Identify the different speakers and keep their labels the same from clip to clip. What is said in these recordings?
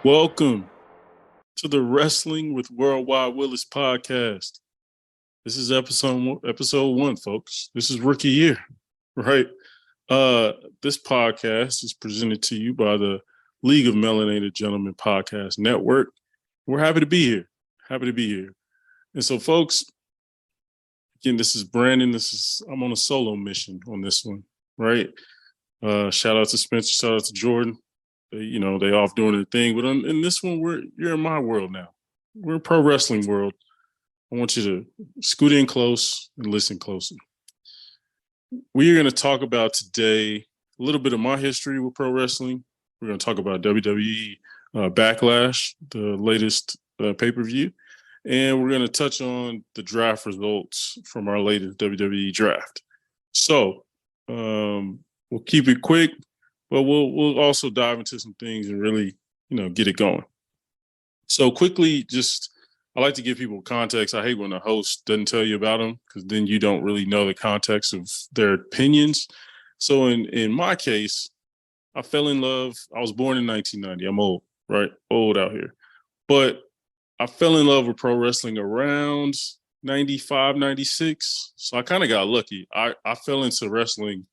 Speaker 1: Welcome to the Wrestling with WorldWide Willis podcast. This is episode one, folks. This is rookie year, right? This podcast is presented to you by the League of Melanated Gentlemen Podcast Network. We're happy to be here. And so, folks, again, this is Brandon. I'm on a solo mission on this one, right? Shout out to Spencer. Shout out to Jordan. They off doing their thing. But in this one, you're in my world now. We're in pro wrestling world. I want you to scoot in close and listen closely. We are going to talk about today a little bit of my history with pro wrestling. We're going to talk about WWE Backlash, the latest pay-per-view. And we're going to touch on the draft results from our latest WWE Draft. So we'll keep it quick. But we'll also dive into some things and really, get it going. So quickly, I like to give people context. I hate when the host doesn't tell you about them because then you don't really know the context of their opinions. So in my case, I fell in love. I was born in 1990. I'm old, right? Old out here. But I fell in love with pro wrestling around 95, 96. So I kind of got lucky. I fell into wrestling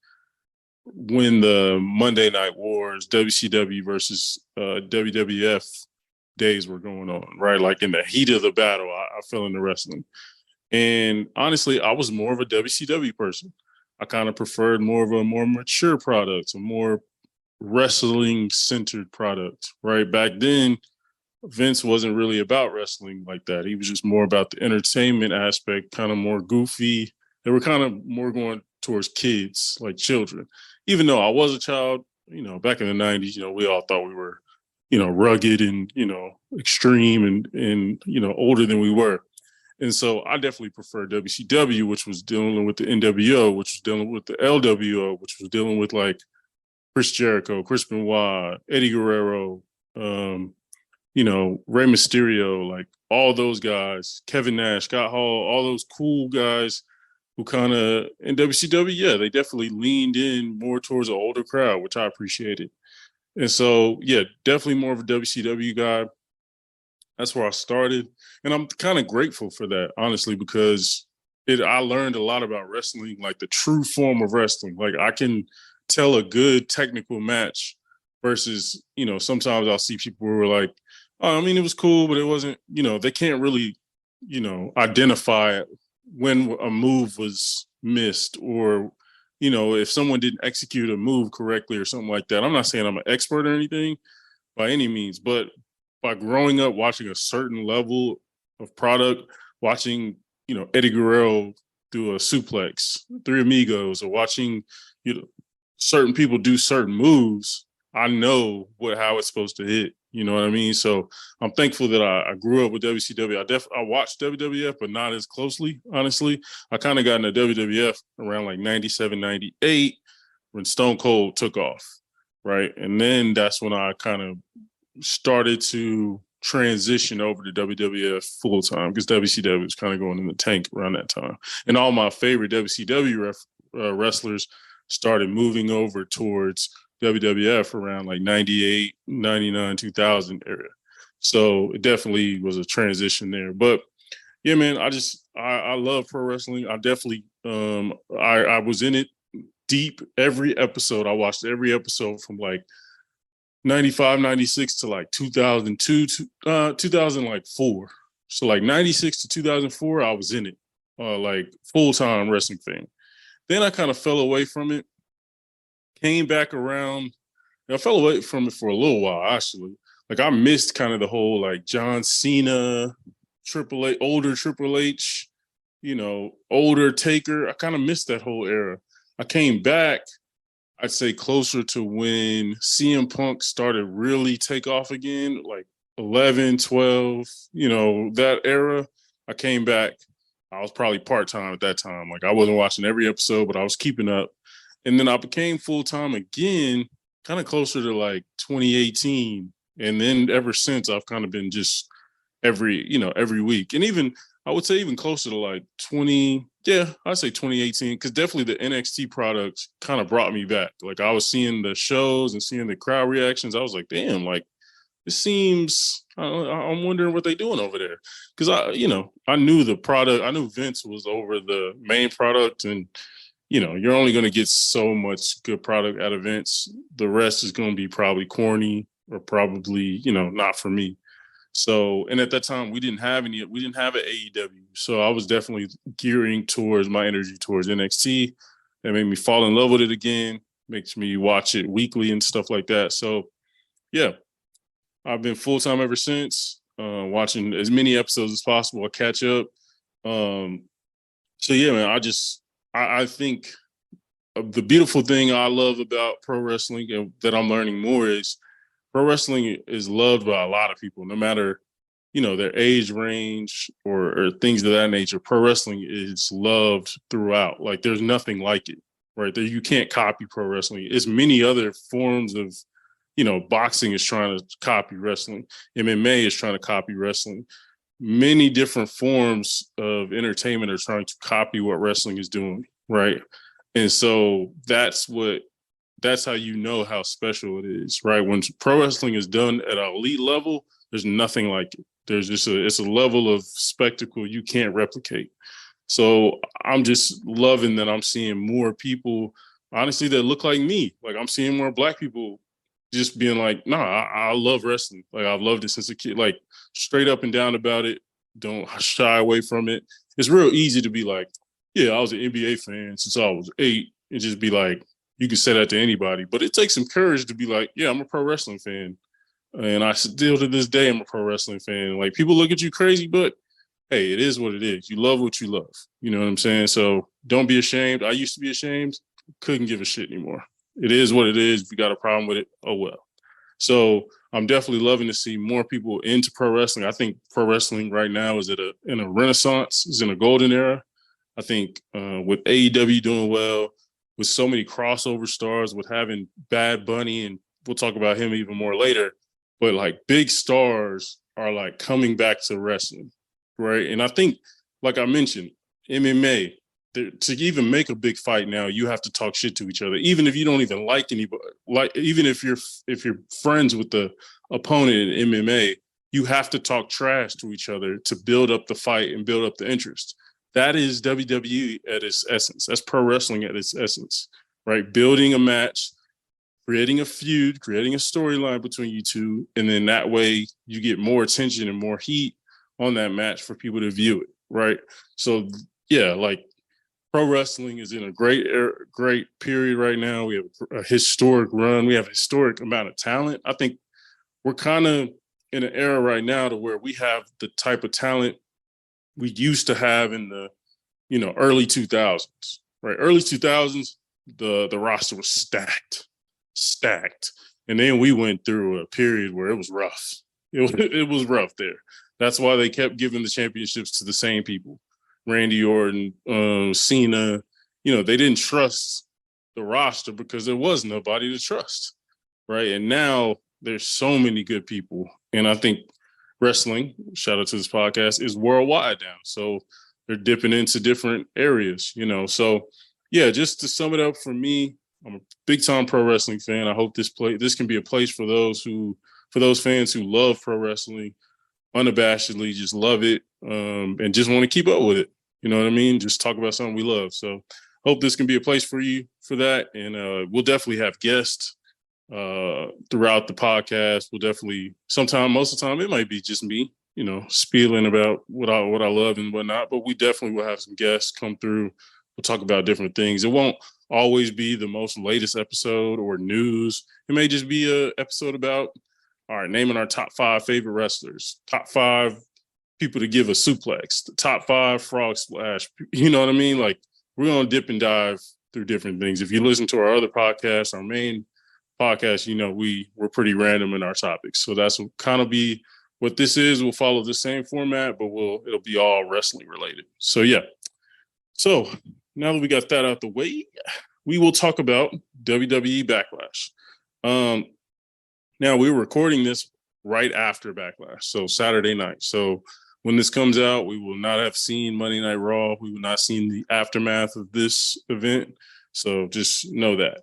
Speaker 1: when the Monday Night Wars, WCW versus WWF days were going on, right? Like in the heat of the battle, I fell into wrestling. And honestly, I was more of a WCW person. I kind of preferred more mature product, a more wrestling-centered product, right? Back then, Vince wasn't really about wrestling like that. He was just more about the entertainment aspect, kind of more goofy. They were kind of more going towards kids, like children. Even though I was a child, back in the 90s, we all thought we were, rugged and, extreme and older than we were. And so I definitely prefer WCW, which was dealing with the NWO, which was dealing with the LWO, which was dealing with like Chris Jericho, Chris Benoit, Eddie Guerrero, Rey Mysterio, like all those guys, Kevin Nash, Scott Hall, all those cool guys who kind of, in WCW, yeah, they definitely leaned in more towards an older crowd, which I appreciated. And so, yeah, definitely more of a WCW guy. That's where I started. And I'm kind of grateful for that, honestly, because I learned a lot about wrestling, like the true form of wrestling. Like I can tell a good technical match versus, sometimes I'll see people who are like, oh, I mean, it was cool, but it wasn't, they can't really, identify when a move was missed or, if someone didn't execute a move correctly or something like that. I'm not saying I'm an expert or anything by any means, but by growing up watching a certain level of product, watching, Eddie Guerrero do a suplex, Three Amigos, or watching, certain people do certain moves, I know how it's supposed to hit. You know what I mean? So I'm thankful that I grew up with WCW. I watched WWF, but not as closely, honestly. I kind of got into WWF around like 97, 98 when Stone Cold took off, right? And then that's when I kind of started to transition over to WWF full time because WCW was kind of going in the tank around that time. And all my favorite WCW wrestlers started moving over towards WWF around like 98, 99, 2000 era. So it definitely was a transition there. But yeah, man, I love pro wrestling. I definitely, I was in it deep every episode. I watched every episode from like 95, 96 to like 2002, 2004. So like 96 to 2004, I was in it, like full-time wrestling fan. Then I kind of fell away from it. Came back around. I fell away from it for a little while, actually. Like I missed kind of the whole like John Cena, older Triple H, older Taker. I kind of missed that whole era. I came back, I'd say closer to when CM Punk started really take off again, like 11, 12, that era. I came back. I was probably part-time at that time. Like I wasn't watching every episode, but I was keeping up. And then I became full-time again, kind of closer to like 2018. And then ever since I've kind of been just every week. And even, I would say even closer to like I'd say 2018, because definitely the NXT products kind of brought me back. Like I was seeing the shows and seeing the crowd reactions. I was like, damn, like it seems I'm wondering what they're doing over there because I knew the product. I knew Vince was over the main product, and you're only going to get so much good product out of Vince. The rest is going to be probably corny or probably not for me. So, and at that time, we didn't have an AEW. So I was definitely gearing towards my energy towards NXT. That made me fall in love with it again, makes me watch it weekly and stuff like that. So, yeah, I've been full time ever since, watching as many episodes as possible. I catch up. So, yeah, man, I think the beautiful thing I love about pro wrestling and that I'm learning more is pro wrestling is loved by a lot of people, no matter their age range or things of that nature. Pro wrestling is loved throughout. Like there's nothing like it, right? There you can't copy pro wrestling. It's many other forms of, boxing is trying to copy wrestling. MMA is trying to copy wrestling. Many different forms of entertainment are trying to copy what wrestling is doing, right? And so that's how you know how special it is, right? When pro wrestling is done at an elite level, there's nothing like it. There's just it's a level of spectacle you can't replicate. So I'm just loving that I'm seeing more people, honestly, that look like me. Like I'm seeing more Black people just being like, nah, I love wrestling. Like I've loved it since a kid, like straight up and down about it. Don't shy away from it. It's real easy to be like, yeah, I was an NBA fan since I was 8, and just be like, you can say that to anybody. But it takes some courage to be like, yeah, I'm a pro wrestling fan. And I still to this day, I'm a pro wrestling fan. Like people look at you crazy, but hey, it is what it is. You love what you love. You know what I'm saying? So don't be ashamed. I used to be ashamed. Couldn't give a shit anymore. It is what it is. If you got a problem with it, oh well. So I'm definitely loving to see more people into pro wrestling. I think pro wrestling right now is in a renaissance, is in a golden era. I think with AEW doing well, with so many crossover stars, with having Bad Bunny, and we'll talk about him even more later, but like big stars are like coming back to wrestling, right? And I think, like I mentioned, MMA, to even make a big fight now, you have to talk shit to each other, even if you don't even like anybody. Like even if you're friends with the opponent in MMA, you have to talk trash to each other to build up the fight and build up the interest. That is WWE at its essence. That's pro wrestling at its essence, right? Building a match, creating a feud, creating a storyline between you two, and then that way you get more attention and more heat on that match for people to view it, right? So yeah, like pro wrestling is in a great period right now. We have a historic run. We have a historic amount of talent. I think we're kind of in an era right now to where we have the type of talent we used to have in the early 2000s, right? Early 2000s, the roster was stacked, and then we went through a period where it was rough. It was rough there. That's why they kept giving the championships to the same people. Randy Orton, Cena, they didn't trust the roster because there was nobody to trust, right? And now there's so many good people, and I think wrestling, shout out to this podcast, is worldwide now. So they're dipping into different areas, So yeah, just to sum it up for me, I'm a big time pro wrestling fan. I hope this can be a place for those fans who love pro wrestling unabashedly, just love it, and just want to keep up with it. You know what I mean? Just talk about something we love. So hope this can be a place for you for that. And we'll definitely have guests throughout the podcast. We'll definitely most of the time it might be just me, spieling about what I love and whatnot, but we definitely will have some guests come through. We'll talk about different things. It won't always be the most latest episode or news. It may just be a episode about, all right, naming our top 5 favorite wrestlers, top 5 people to give a suplex, the top 5 frog splash. You know what I mean? Like we're going to dip and dive through different things. If you listen to our other podcasts, our main podcast, we're pretty random in our topics. So that's kind of be what this is. We'll follow the same format, but it'll be all wrestling related. So yeah. So now that we got that out the way, we will talk about WWE Backlash. Now we're recording this right after Backlash, so Saturday night. So when this comes out, we will not have seen Monday Night Raw. We will not have seen the aftermath of this event. So just know that.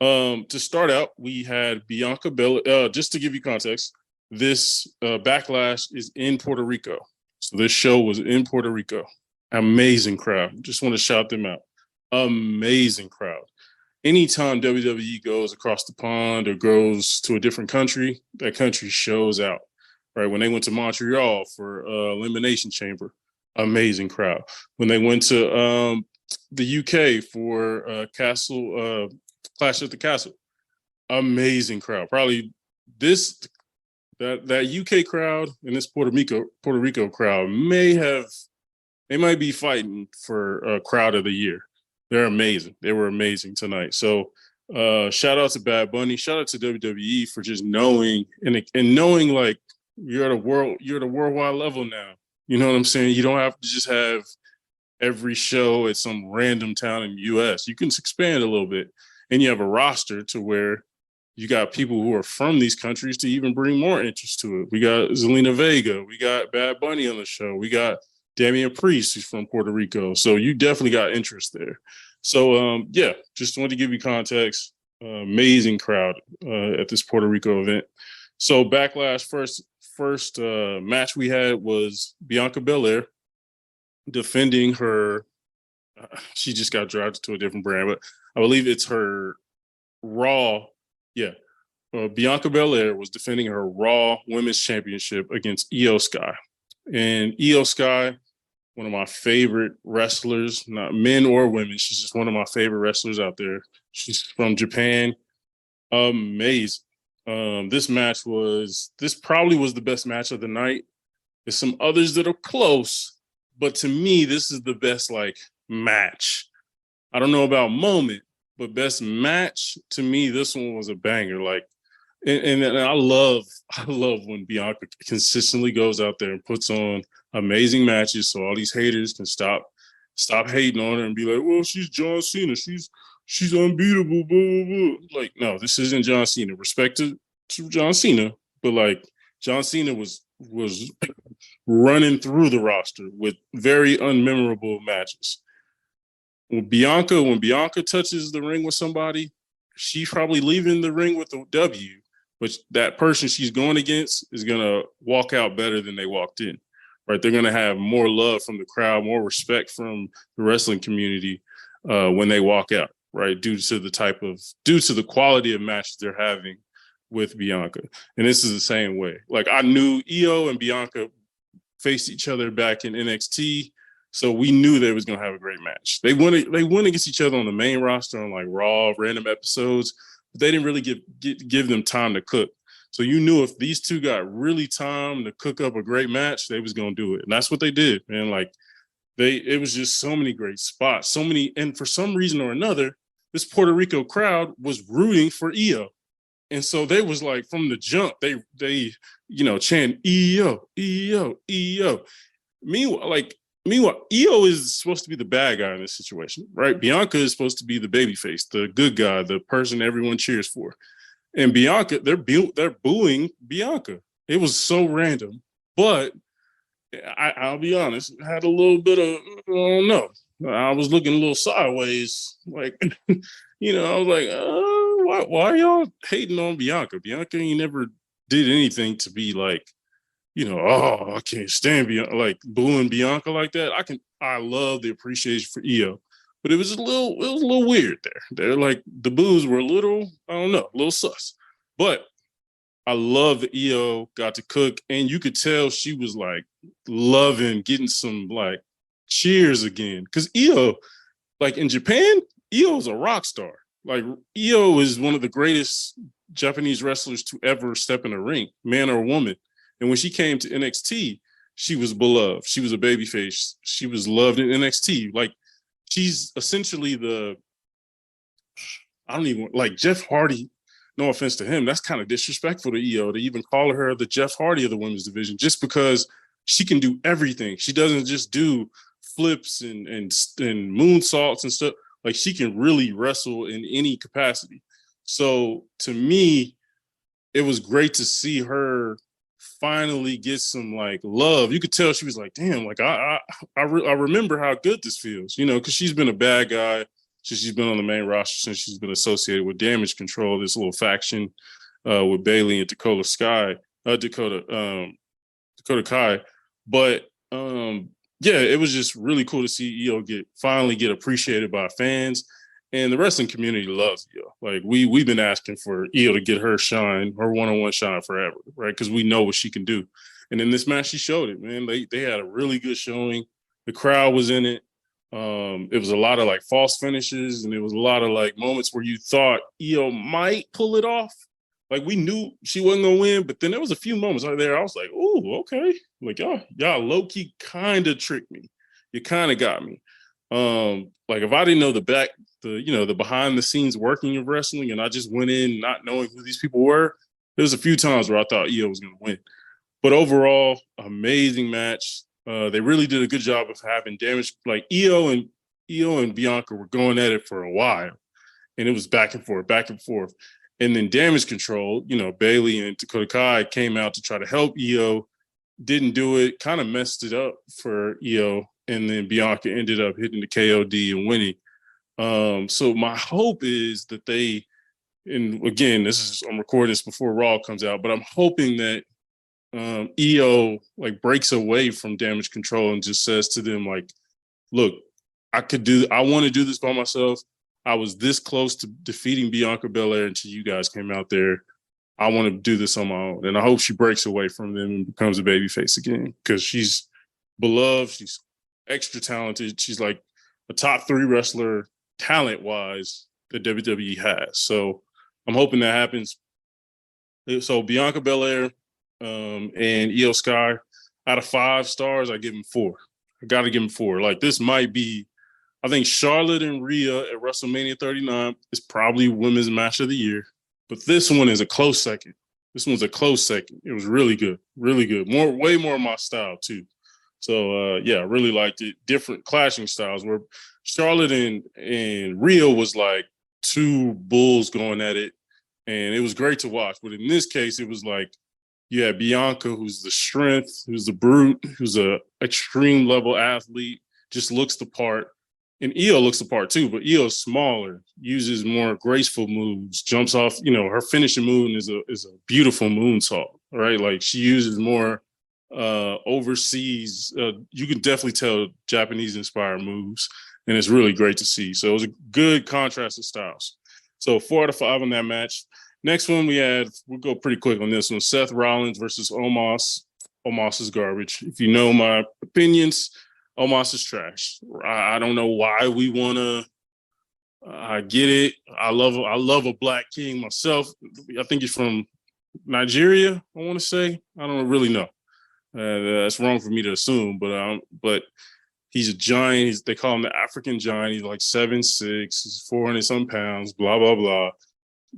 Speaker 1: To start out, we had Bianca Belair. Just to give you context, this Backlash is in Puerto Rico. So this show was in Puerto Rico. Amazing crowd. Just want to shout them out. Amazing crowd. Anytime WWE goes across the pond or goes to a different country, that country shows out. Right? When they went to Montreal for Elimination Chamber, amazing crowd. When they went to the UK for Clash at the Castle, amazing crowd. Probably that UK crowd and this Puerto Rico crowd they might be fighting for crowd of the year. They're amazing. They were amazing tonight. So shout out to Bad Bunny. Shout out to WWE for just knowing and knowing like you're at a worldwide level now. You know what I'm saying? You don't have to just have every show at some random town in the US. You can expand a little bit. And you have a roster to where you got people who are from these countries to even bring more interest to it. We got Zelina Vega. We got Bad Bunny on the show. We got Damian Priest, who's from Puerto Rico. So you definitely got interest there. So, yeah, just wanted to give you context. Amazing crowd at this Puerto Rico event. So Backlash, first match we had was Bianca Belair defending her. She just got drafted to a different brand, but I believe it's her Raw. Yeah. Bianca Belair was defending her Raw Women's Championship against Io Sky. And Io Sky, one of my favorite wrestlers, not men or women. She's just one of my favorite wrestlers out there. She's from Japan. Amazing. This probably was the best match of the night. There's some others that are close, but to me, this is the best like match. I don't know about moment, but best match to me, this one was a banger. Like, and I love when Bianca consistently goes out there and puts on amazing matches, so all these haters can stop hating on her and be like, well, she's John Cena, she's unbeatable, blah, blah, blah. Like, no, this isn't John Cena. Respect to John Cena, but like John Cena was running through the roster with very unmemorable matches. When Bianca touches the ring with somebody, she's probably leaving the ring with a W, but that person she's going against is going to walk out better than they walked in, right? They're going to have more love from the crowd, more respect from the wrestling community when they walk out, right? Due to the quality of matches they're having with Bianca. And this is the same way. Like, I knew Io and Bianca faced each other back in NXT. So we knew they was gonna have a great match. They went against each other on the main roster on like Raw, random episodes, but they didn't really give them time to cook. So you knew if these two got really time to cook up a great match, they was gonna do it, and that's what they did, man. Like it was just so many great spots, and for some reason or another, this Puerto Rico crowd was rooting for Io, and so they was like from the jump, they chant Io, Io, Io. Meanwhile, Io is supposed to be the bad guy in this situation, right? Bianca is supposed to be the babyface, the good guy, the person everyone cheers for. And Bianca, they're booing Bianca. It was so random, but I'll be honest, I had a little bit of, I don't know. I was looking a little sideways, like, I was like, why are y'all hating on Bianca? Bianca ain't never did anything to be like, I can't stand Bianca, like booing Bianca like that. I love the appreciation for Io, but it was a little weird there. They're like, the boos were a little sus. But I love that Io got to cook, and you could tell she was like loving getting some like cheers again. Because Io, like in Japan, Io's a rock star. Like Io is one of the greatest Japanese wrestlers to ever step in a ring, man or woman. And when she came to NXT, she was beloved. She was a babyface. She was loved in NXT. Like, she's essentially Jeff Hardy. No offense to him. That's kind of disrespectful to Io to even call her the Jeff Hardy of the women's division, just because she can do everything. She doesn't just do flips and moonsaults and stuff. Like, she can really wrestle in any capacity. So to me, it was great to see her finally get some like love. You could tell she was like, damn, like I remember how good this feels, because she's been a bad guy since she's been on the main roster, since she's been associated with Damage Control, this little faction with Bayley and Dakota Sky. Dakota Kai. But yeah, it was just really cool to see Io finally get appreciated by fans, and the wrestling community loves Io. Like we've been asking for Io to get her shine, her one-on-one shine forever, right? Because we know what she can do. And in this match, she showed it, man. They had a really good showing. The crowd was in it. It was a lot of like false finishes, and it was a lot of like moments where you thought Io might pull it off. Like we knew she wasn't gonna win, but then there was a few moments right there. I was like, "Oh, okay." Like y'all low key kind of tricked me. You kind of got me. Like if I didn't know the behind the scenes working of wrestling, and I just went in not knowing who these people were, there was a few times where I thought Io was gonna win. But overall, amazing match. They really did a good job of having damage. Like Io and Bianca were going at it for a while, and it was back and forth, back and forth. And then Damage Control, Bailey and Dakota Kai came out to try to help Io, didn't do it, kind of messed it up for Io, and then Bianca ended up hitting the KOD and winning. So my hope is that and again, I'm recording this before Raw comes out, but I'm hoping that Io like breaks away from Damage Control and just says to them like, look, I want to do this by myself. I was this close to defeating Bianca Belair until you guys came out there. I want to do this on my own. And I hope she breaks away from them and becomes a babyface again, because she's beloved. She's extra talented. She's like a top 3 wrestler talent-wise that WWE has. So I'm hoping that happens. So Bianca Belair and Io Sky, out of 5 stars, I give them 4. I got to give them 4. Like this might be, I think Charlotte and Rhea at WrestleMania 39 is probably women's match of the year. But this one is a close second. This one's a close second. It was really good. Really good. Way more my style, too. So, yeah, I really liked it. Different clashing styles where Charlotte and Rhea was like 2 bulls going at it. And it was great to watch. But in this case, it was like you had Bianca, who's the strength, who's the brute, who's a extreme level athlete, just looks the part. And Io looks the part too, but Io's smaller, uses more graceful moves, jumps off. Her finishing move is a beautiful moonsault, right? Like she uses more overseas. You can definitely tell Japanese-inspired moves, and it's really great to see. So it was a good contrast of styles. So 4 out of 5 on that match. Next one we'll go pretty quick on this one. Seth Rollins versus Omos. Omos is garbage. If you know my opinions, Omos is trash. I don't know why we want to. I get it. I love a black king myself. I think he's from Nigeria, I want to say. I don't really know. That's wrong for me to assume, but he's a giant. They call him the African giant. He's like 7'6", he's 400-some pounds, blah, blah, blah.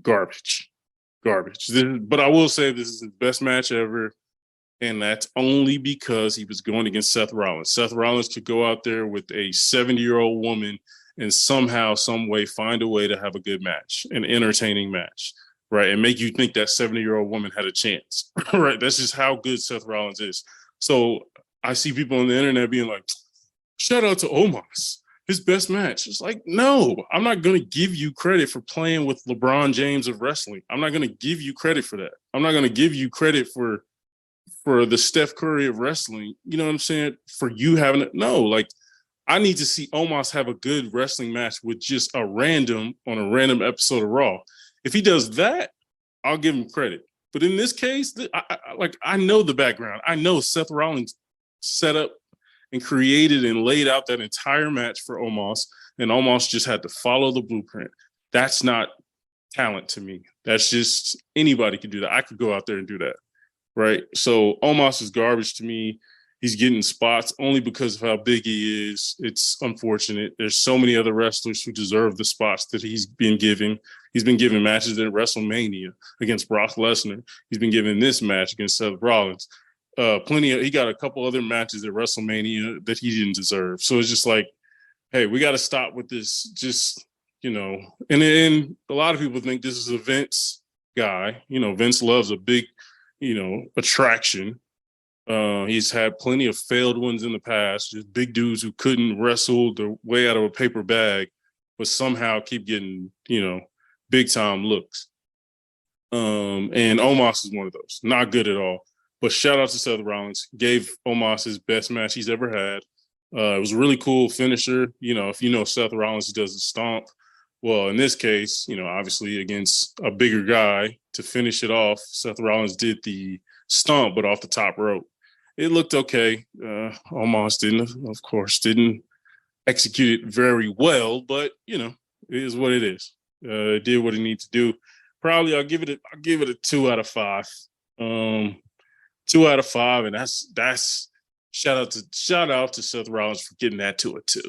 Speaker 1: Garbage. But I will say this is his best match ever. And that's only because he was going against Seth Rollins. Seth Rollins could go out there with a 70-year-old woman and somehow, some way, find a way to have a good match, an entertaining match, right? And make you think that 70-year-old woman had a chance, right? That's just how good Seth Rollins is. So I see people on the internet being like, shout out to Omos, his best match. It's like, no, I'm not going to give you credit for playing with LeBron James of wrestling. I'm not going to give you credit for that. I'm not going to give you credit for the Steph Curry of wrestling, you know what I'm saying? For you having it. No, like I need to see Omos have a good wrestling match with just on a random episode of Raw. If he does that, I'll give him credit. But in this case, I know the background. I know Seth Rollins set up and created and laid out that entire match for Omos, and Omos just had to follow the blueprint. That's not talent to me. That's just anybody can do that. I could go out there and do that. Right. So Omos is garbage to me. He's getting spots only because of how big he is. It's unfortunate. There's so many other wrestlers who deserve the spots that he's been given. He's been given matches at WrestleMania against Brock Lesnar. He's been given this match against Seth Rollins. He got a couple other matches at WrestleMania that he didn't deserve. So it's just like, hey, we got to stop with this. Just, and then a lot of people think this is a Vince guy. Vince loves a big, attraction. He's had plenty of failed ones in the past, just big dudes who couldn't wrestle their way out of a paper bag, but somehow keep getting, big time looks. And Omos is one of those. Not good at all. But shout out to Seth Rollins. Gave Omos his best match he's ever had. It was a really cool finisher. If you know Seth Rollins, he does a stomp. Well, in this case, obviously against a bigger guy to finish it off, Seth Rollins did the stomp, but off the top rope. It looked okay. Omos didn't execute it very well, but it is what it is. It did what it needed to do. Probably I'll give it a 2 out of 5. 2 out of 5, and that's shout out to Seth Rollins for getting that to a 2.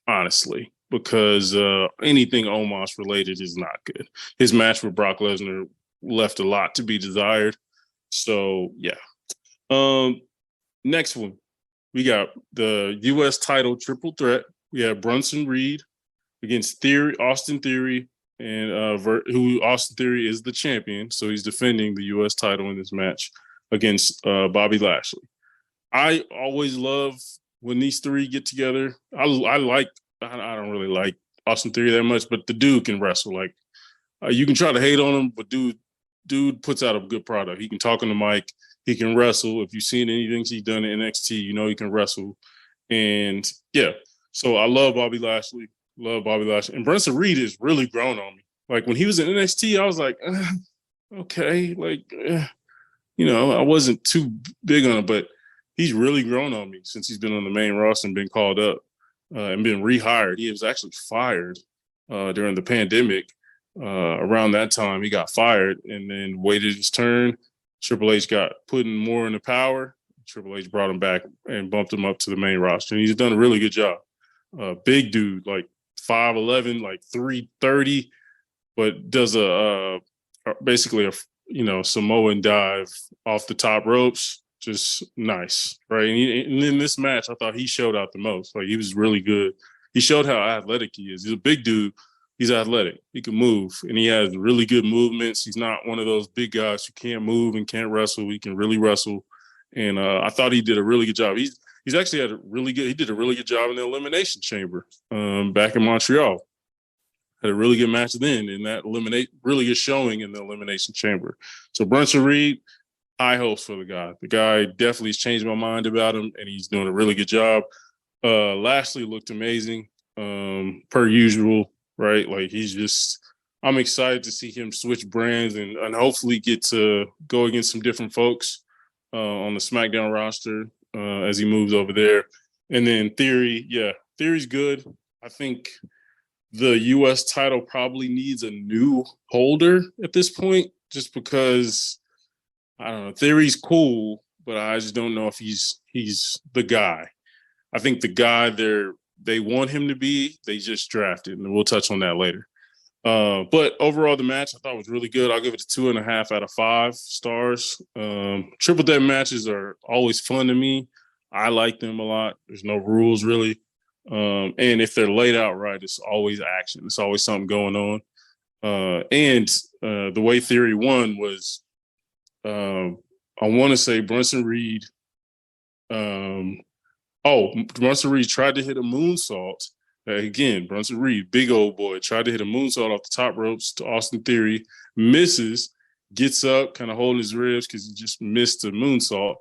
Speaker 1: Honestly, because anything Omos related is not good. His match with Brock Lesnar left a lot to be desired. So yeah. Next one, we got the U.S. title triple threat. We have Bronson Reed against Austin Theory, and who Austin Theory is the champion, so he's defending the U.S. title in this match against Bobby Lashley. I always love when these three get together. I don't really like Austin Theory that much, but the dude can wrestle. Like you can try to hate on him, but dude puts out a good product. He can talk on the mic. He can wrestle. If you've seen anything he's done in NXT, he can wrestle. And yeah, so I love Bobby Lashley. And Bronson Reed has really grown on me. Like when he was in NXT, I was like, okay, I wasn't too big on him, but he's really grown on me since he's been on the main roster and been called up and been rehired. He was actually fired during the pandemic. Around that time, he got fired and then waited his turn. Triple H got put in more into power. Triple H brought him back and bumped him up to the main roster. And he's done a really good job. Big dude, like 5'11", like 330, but does basically a Samoan dive off the top ropes. Just nice, right? And in this match, I thought he showed out the most. Like he was really good. He showed how athletic he is. He's a big dude. He's athletic. He can move, and he has really good movements. He's not one of those big guys who can't move and can't wrestle. He can really wrestle, and I thought he did a really good job. He's actually he did a really good job in the Elimination Chamber back in Montreal. Had a really good match then, and that really good showing in the Elimination Chamber. So Bronson Reed, high hopes for the guy. The guy definitely has changed my mind about him, and he's doing a really good job. Lashley looked amazing, per usual. Right? Like I'm excited to see him switch brands and hopefully get to go against some different folks on the SmackDown roster as he moves over there. And then Theory's good. I think the U.S. title probably needs a new holder at this point, just because, I don't know, Theory's cool, but I just don't know if he's the guy. I think the guy they want him to be, they just drafted, and we'll touch on that later. But overall, the match I thought was really good. I'll give it a 2.5 out of 5 stars. Triple threat matches are always fun to me. I like them a lot. There's no rules really. And if they're laid out right, it's always action. It's always something going on. And the way Theory won was, I want to say Bronson Reed, Bronson Reed tried to hit a moonsault. Again, Bronson Reed, big old boy, tried to hit a moonsault off the top ropes to Austin Theory, misses, gets up, kind of holding his ribs because he just missed the moonsault,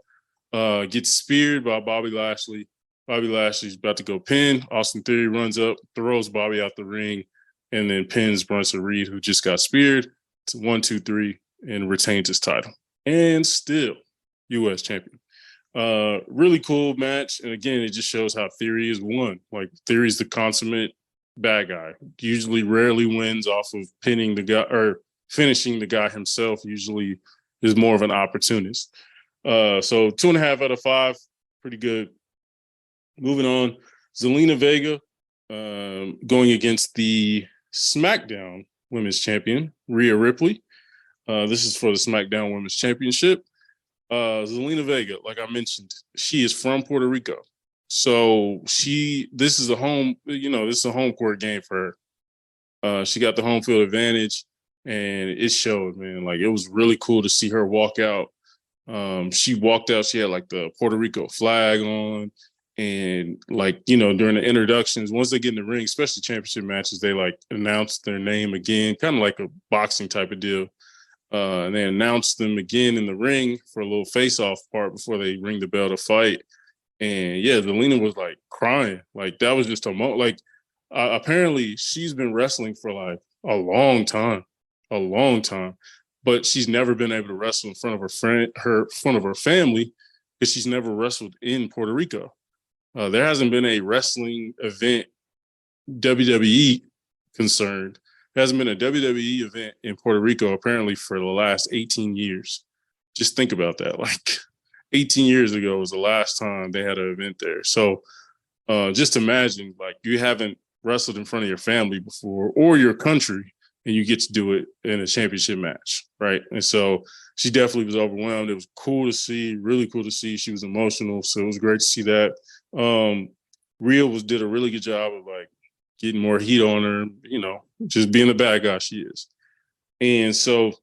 Speaker 1: gets speared by Bobby Lashley. Bobby Lashley's about to go pin. Austin Theory runs up, throws Bobby out the ring, and then pins Bronson Reed, who just got speared, to 1, 2, 3, and retains his title. And still U.S. champion. Really cool match. And again, it just shows how Theory is won. Like Theory's the consummate bad guy. Usually rarely wins off of pinning the guy or finishing the guy himself. Usually is more of an opportunist. So 2.5 out of 5, pretty good. Moving on, Zelina Vega going against the SmackDown Women's Champion, Rhea Ripley. This is for the SmackDown Women's Championship. Zelina Vega, like I mentioned, she is from Puerto Rico. So this is a home court game for her. She got the home field advantage, and it showed, man. Like it was really cool to see her walk out. She walked out, she had like the Puerto Rico flag on, and during the introductions, once they get in the ring, especially championship matches, they like announce their name again, kind of like a boxing type of deal. And they announced them again in the ring for a little face-off part before they ring the bell to fight. And yeah, Zelina was like crying. Like that was just a moment. Like apparently she's been wrestling for like a long time, but she's never been able to wrestle in front of front of her family, because she's never wrestled in Puerto Rico. There hasn't been a wrestling event, WWE concerned. There hasn't been a WWE event in Puerto Rico apparently for the last 18 years. Just think about that. Like 18 years ago was the last time they had an event there. So just imagine, like, you haven't wrestled in front of your family before or your country, and you get to do it in a championship match, right? And so she definitely was overwhelmed. It was cool to see, really cool to see. She was emotional, so it was great to see that. Rhea did a really good job of like getting more heat on her, you know, just being the bad guy she is. And so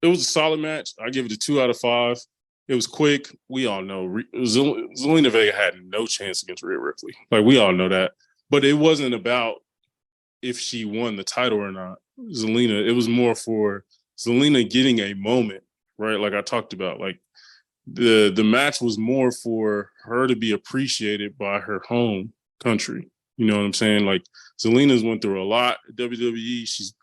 Speaker 1: it was a solid match. I give it a 2 out of 5. It was quick. We all know Zelina Vega had no chance against Rhea Ripley. Like, we all know that. But it wasn't about if she won the title or not. Zelina, it was more for Zelina getting a moment, right? Like I talked about, like the match was more for her to be appreciated by her home country. You know what I'm saying? Like, Zelina's went through a lot at WWE. She's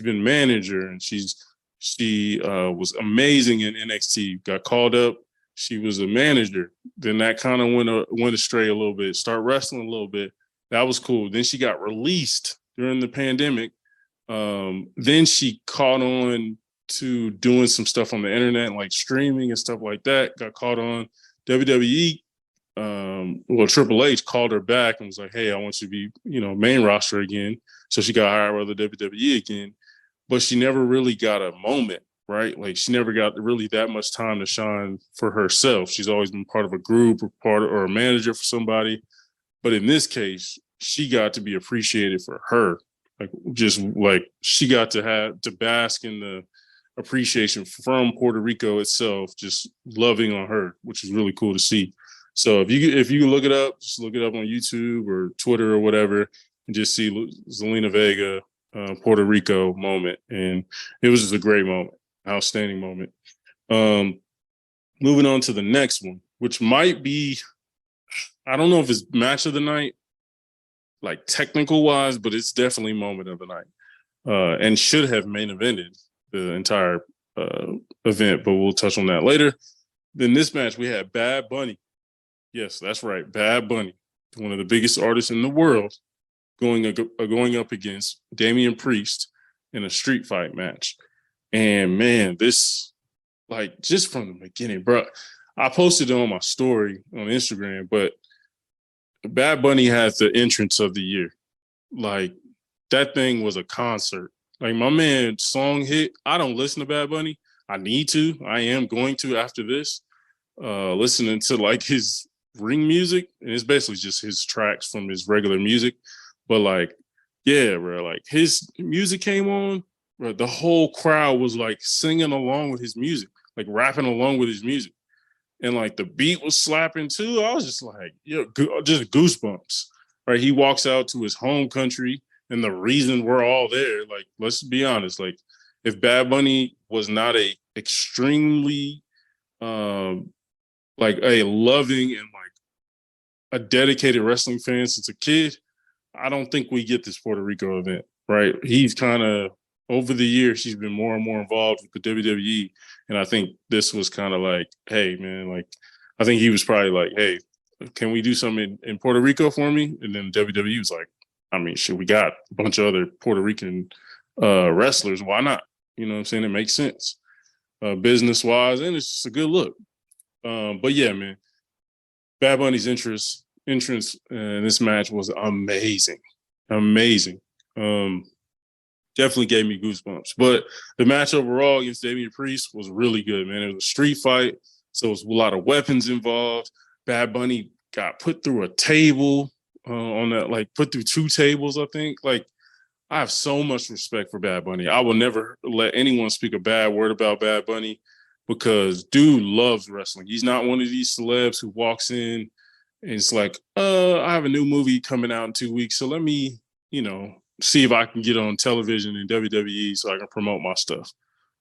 Speaker 1: been manager, and she was amazing in NXT. Got called up. She was a manager. Then that kind of went astray a little bit. Start wrestling a little bit. That was cool. Then she got released during the pandemic. Then she caught on to doing some stuff on the internet, like streaming and stuff like that. Got caught on. WWE, Triple H called her back and was like, "Hey, I want you to be, you know, main roster again." So she got hired by the WWE again, but she never really got a moment, right? Like, she never got really that much time to shine for herself. She's always been part of a group or a manager for somebody. But in this case, she got to be appreciated for her. Like, just like she got to have to bask in the appreciation from Puerto Rico itself, just loving on her, which is really cool to see. So if you look it up, just look it up on YouTube or Twitter or whatever, and just see Zelina Vega Puerto Rico moment, and it was just a great moment, outstanding moment. Moving on to the next one, which might be, I don't know if it's match of the night, like technical wise, but it's definitely moment of the night, and should have main evented the entire event, but we'll touch on that later. Then this match, we had Bad Bunny. Yes, that's right, Bad Bunny, one of the biggest artists in the world, going up against Damian Priest in a street fight match. And man, this, like, just from the beginning, bro, I posted it on my story on Instagram, but Bad Bunny has the entrance of the year. Like, that thing was a concert. Like, my man song hit. I don't listen to Bad Bunny. I need to. I am going to after this. Listening to like his ring music, and it's basically just his tracks from his regular music. But like, yeah, bro, like his music came on, bro, the whole crowd was like singing along with his music, like rapping along with his music. And like the beat was slapping too. I was just like, just goosebumps. Right? He walks out to his home country, and the reason we're all there, like, let's be honest, like, if Bad Bunny was not a extremely like a loving and like a dedicated wrestling fan since a kid, I don't think we get this Puerto Rico event, right? He's kind of, over the years, he's been more and more involved with the WWE. And I think this was kind of like, hey, man, like, I think he was probably like, hey, can we do something in Puerto Rico for me? And then WWE was like, I mean, shit, we got a bunch of other Puerto Rican wrestlers. Why not? You know what I'm saying? It makes sense business wise, and it's just a good look. But yeah, man, Bad Bunny's entrance in this match was amazing. Amazing. Definitely gave me goosebumps. But the match overall against Damian Priest was really good, man. It was a street fight, so it was a lot of weapons involved. Bad Bunny got put through a table on that, like put through 2 tables, I think. Like, I have so much respect for Bad Bunny. I will never let anyone speak a bad word about Bad Bunny, because dude loves wrestling. He's not one of these celebs who walks in and it's like, I have a new movie coming out in 2 weeks, so let me, see if I can get on television in WWE so I can promote my stuff.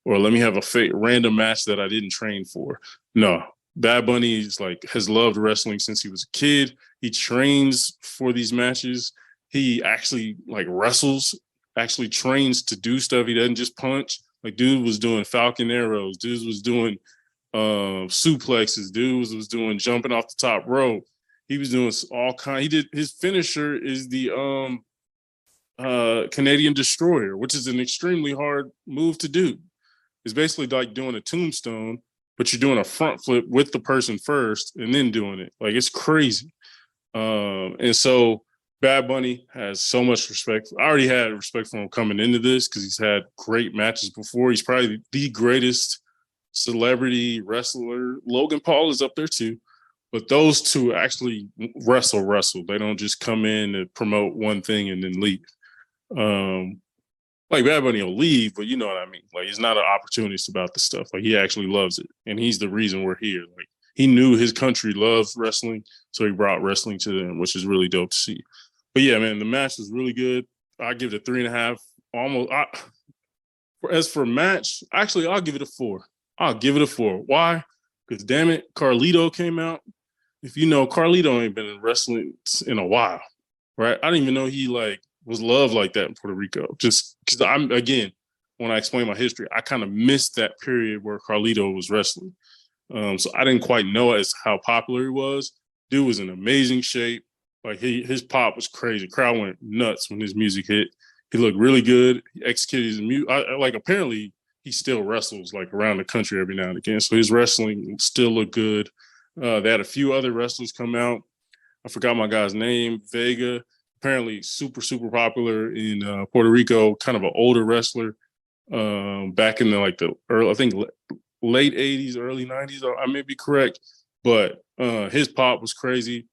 Speaker 1: or let me have a random match that I didn't train for. No, Bad Bunny is has loved wrestling since he was a kid. He trains for these matches. He actually wrestles, actually trains to do stuff. He doesn't just punch. Like dude was doing Falcon arrows. Dude was doing suplexes. Dude was doing jumping off the top rope. He was doing all kind. He did his finisher is the Canadian Destroyer, which is an extremely hard move to do. It's basically like doing a tombstone, but you're doing a front flip with the person first and then doing it. Like it's crazy. And so Bad Bunny has so much respect. I already had respect for him coming into this because he's had great matches before. He's probably the greatest celebrity wrestler. Logan Paul is up there too. But those two actually wrestle. They don't just come in to promote one thing and then leave. Bad Bunny will leave, but you know what I mean. Like he's not an opportunist about the stuff. Like he actually loves it, and he's the reason we're here. Like he knew his country loved wrestling, so he brought wrestling to them, which is really dope to see. But yeah, man, the match was really good. I give it a 3.5. Almost. As for match, actually, I'll give it a 4. I'll give it a 4. Why? Because damn it, Carlito came out. If you know, Carlito ain't been in wrestling in a while, right? I didn't even know he was loved like that in Puerto Rico. Just because when I explain my history, I kind of missed that period where Carlito was wrestling. So I didn't quite know as how popular he was. Dude was in amazing shape. Like his pop was crazy. Crowd went nuts when his music hit. He looked really good. He executed his music. Apparently he still wrestles around the country every now and again. So his wrestling still looked good. They had a few other wrestlers come out. I forgot my guy's name, Vega. Apparently super, super popular in Puerto Rico, kind of an older wrestler back in the early, I think late 80s, early 90s. I may be correct, but his pop was crazy.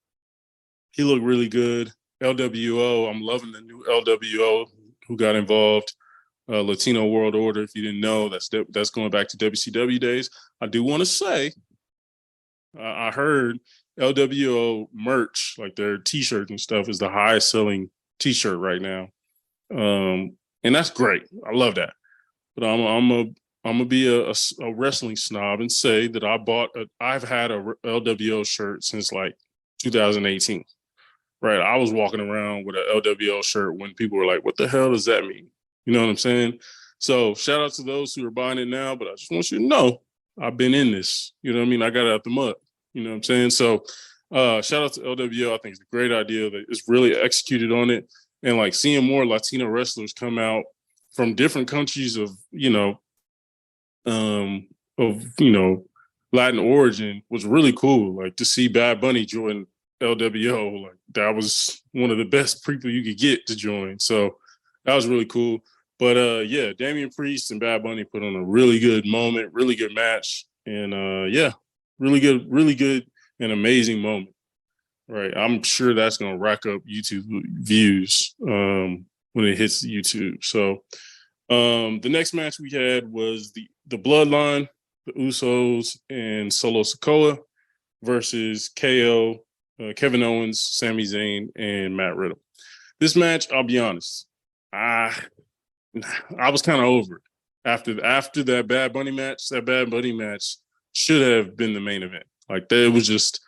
Speaker 1: He looked really good. LWO, I'm loving the new LWO who got involved. Latino World Order, if you didn't know, that's going back to WCW days. I do want to say, I heard LWO merch, like their T-shirts and stuff, is the highest selling T-shirt right now, and that's great. I love that. But I'm gonna be a wrestling snob and say that I've had a LWO shirt since 2018. Right, I was walking around with an LWO shirt when people were like, "What the hell does that mean?" You know what I'm saying? So shout out to those who are buying it now, but I just want you to know I've been in this. You know what I mean? I got it out the mud. You know what I'm saying? So shout out to LWO. I think it's a great idea that it's really executed on it. And seeing more Latino wrestlers come out from different countries of Latin origin was really cool. To see Bad Bunny join LWO, that was one of the best people you could get to join. So that was really cool. But yeah, Damian Priest and Bad Bunny put on a really good moment, really good match. And really good and amazing moment. Right. I'm sure that's gonna rack up YouTube views when it hits YouTube. So the next match we had was the Bloodline, the Usos and Solo Sikoa versus KO, Kevin Owens, Sami Zayn, and Matt Riddle. This match, I'll be honest, I was kind of over it. After that Bad Bunny match, should have been the main event. It was just,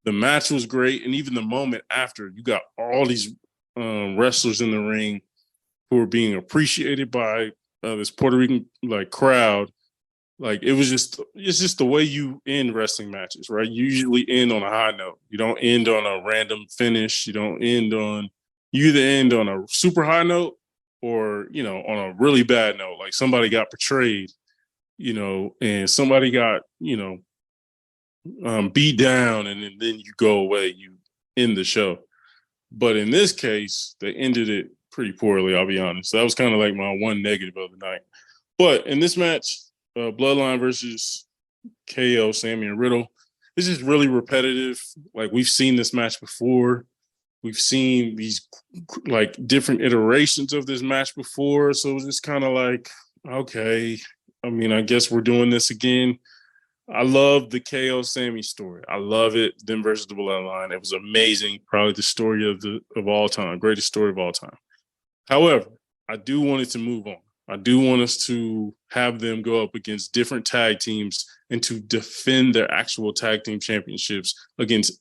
Speaker 1: the match was great, and even the moment after, you got all these wrestlers in the ring who were being appreciated by this Puerto Rican crowd. It's just the way you end wrestling matches, right? You usually end on a high note. You don't end on a random finish. You either end on a super high note or, on a really bad note. Somebody got betrayed, and somebody got, beat down, and then you go away, you end the show. But in this case, they ended it pretty poorly, I'll be honest. That was kind of my one negative of the night. But in this match, Bloodline versus KO, Sami and Riddle, this is really repetitive. We've seen this match before. We've seen these different iterations of this match before. So it's just kind of okay, I guess we're doing this again. I love the KO Sami story. I love it. Them versus the Bloodline. It was amazing. Probably the story of all time. Greatest story of all time. However, I do want it to move on. I do want us to have them go up against different tag teams and to defend their actual tag team championships against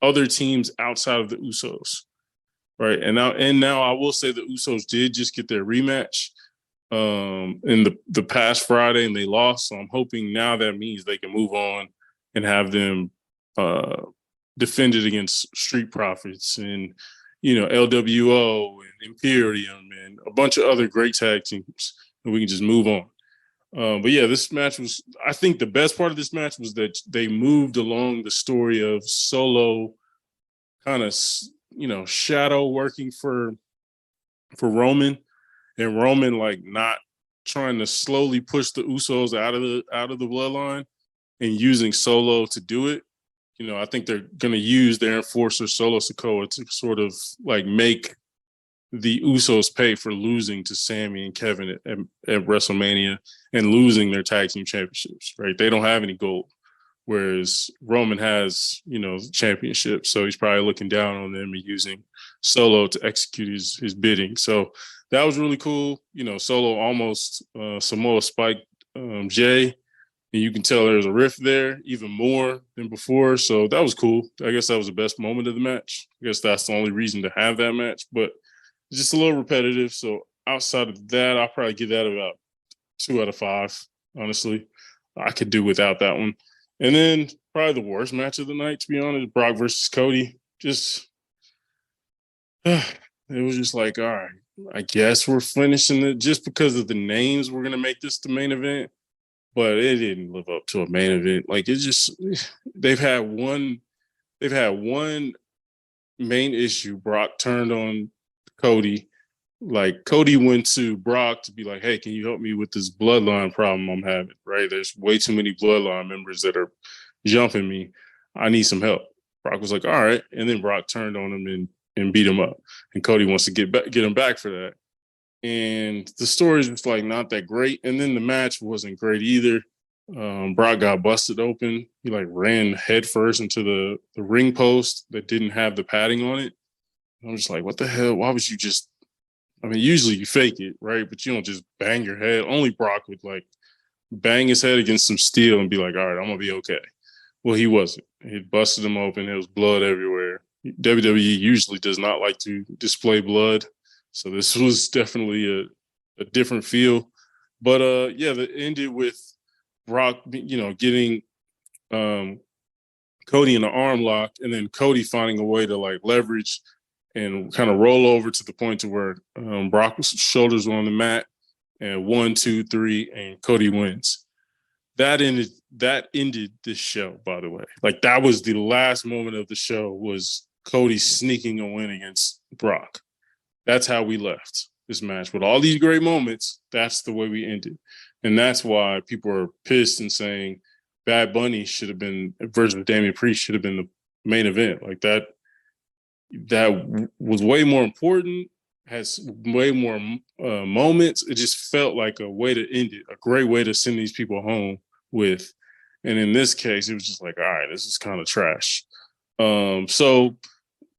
Speaker 1: other teams outside of the Usos. Right. And now I will say the Usos did just get their rematch in the past Friday, and they lost. So I'm hoping now that means they can move on and have them defended against Street Profits and, LWO and Imperium and a bunch of other great tag teams, and we can just move on. But yeah, this match was, I think the best part of this match was that they moved along the story of Solo kind of, shadow working for Roman, and Roman like not trying to slowly push the Usos out of the bloodline and using Solo to do it. I think they're going to use their enforcer Solo Sikoa to sort of like make the Usos pay for losing to Sami and Kevin at WrestleMania and losing their tag team championships. Right? They don't have any gold, whereas Roman has, the championship. So he's probably looking down on them and using Solo to execute his bidding. So that was really cool. Solo almost Samoa spiked Jay, and you can tell there's a rift there even more than before. So that was cool. I guess that was the best moment of the match. I guess that's the only reason to have that match, but it's just a little repetitive. So outside of that, I'll probably give that about 2 out of 5. Honestly, I could do without that one. And then probably the worst match of the night, to be honest, Brock versus Cody. Just, it was just like, all right, I guess we're finishing it just because of the names. We're going to make this the main event, but it didn't live up to a main event. Like it just, they've had one main issue. Brock turned on Cody. Like Cody went to Brock to be like, hey, can you help me with this bloodline problem I'm having, right? There's way too many bloodline members that are jumping me. I need some help. Brock was like, all right. And then Brock turned on him and beat him up. And Cody wants to get him back for that. And the story is just like not that great. And then the match wasn't great either. Brock got busted open. He like ran headfirst into the ring post that didn't have the padding on it. I'm just like, what the hell? Why would you just, usually you fake it, right? But you don't just bang your head. Only Brock would like bang his head against some steel and be like, all right, I'm going to be okay. Well, he wasn't. He busted him open. There was blood everywhere. WWE usually does not like to display blood. So this was definitely a different feel. But it ended with Brock, getting Cody in the arm lock, and then Cody finding a way to like leverage and kind of roll over to the point to where Brock's shoulders were on the mat, and 1, 2, 3, and Cody wins. That ended this show, by the way. Like that was the last moment of the show, was Cody sneaking a win against Brock. That's how we left this match. With all these great moments, that's the way we ended. And that's why people are pissed and saying Bad Bunny should have been, version of Damian Priest should have been the main event. Like that was way more important, has way more moments. It just felt like a way to end it, a great way to send these people home with. And in this case, it was just like, all right, this is kind of trash. So